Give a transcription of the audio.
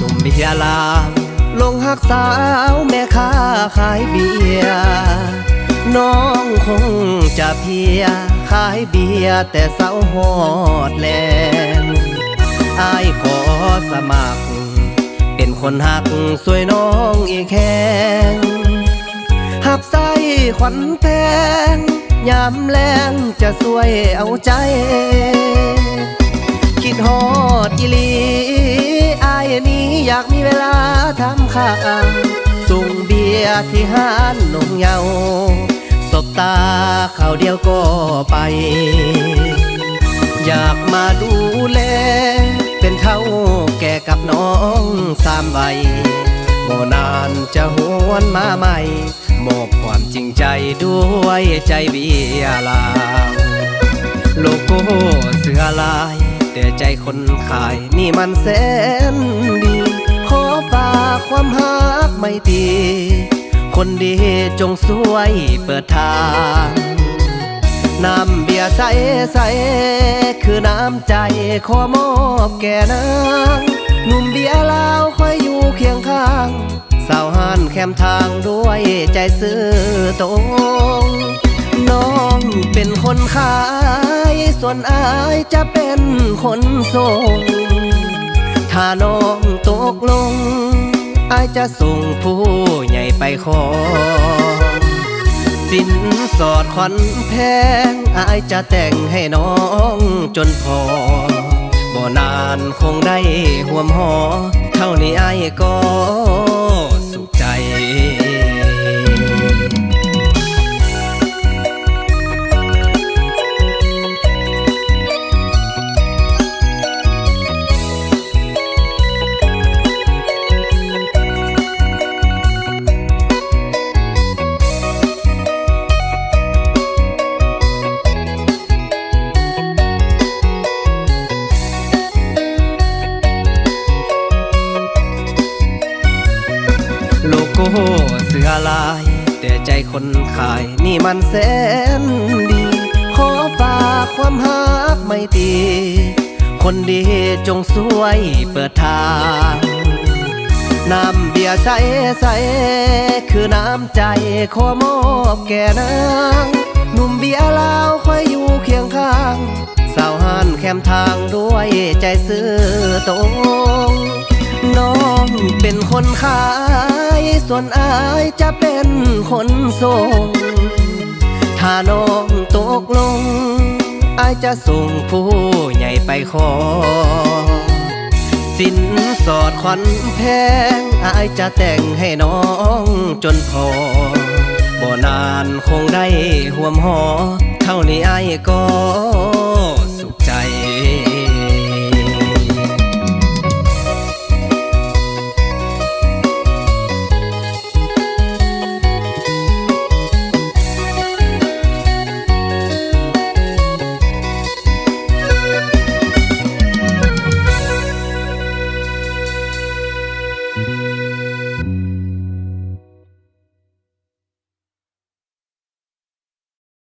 นุ่มเบียร์ลางลงหักสาวแม่ค้าขายเบียร์น้องคงจะเพียขายเบียร์แต่เศร้าหอดแลงอายขอสมัครเป็นคนหักสวยน้องอีกแค่หับใส่ขวัญแพงยามแรงจะสวยเอาใจคิดฮอดอีหลีอายนี้อยากมีเวลาทำข้างส่งเบียร์ที่ห้านนงเยาสบตาเขาเดียวก็ไปอยากมาดูแลเป็นเท่าแก่กับน้องสามใบบ่นานจะหวนมาใหม่มอบความจริงใจด้วยใจเบียร์ลางโลโก้เสื้อลายแต่ใจคนขายนี่มันแสนดีขอฝากความฮักไม่ตีคนดีจงสวยเปิดทางน้ำเบียร์ใสคือน้ำใจขอมอบแก่นางหนุ่มเบียร์ลาวคอยอยู่เคียงข้างสาวหันแคมทางด้วยใจซื่อตรงน้องเป็นคนขายส่วนอายจะเป็นคนส่งถ้าน้องตกลงอายจะส่งผู้ใหญ่ไปขอสินสอดขวัญแพงอายจะแต่งให้น้องจนพอบ่นานคงได้ห่วมหอเท่านี้อายก็สุขใจโลโก้เสื้อลายแต่ใจคนขายนี่มันแสนดีขอฝากความฮักไม่ตีคนดีจงสวยเปิดทางน้ำเบียร์ใสคือน้ำใจขอมอบแก่นางหนุ่มเบียร์ลาวคอยอยู่เคียงข้างสาวหันแคมทางด้วยใจซื่อตรงน้องเป็นคนขายส่วนอายจะเป็นคนส่งถ้าน้องตกลงอายจะส่งผู้ใหญ่ไปขอสินสอดขวัญแพงอายจะแต่งให้น้องจนพอบ่นานคงได้ห่วมหอเท่านี้อายก็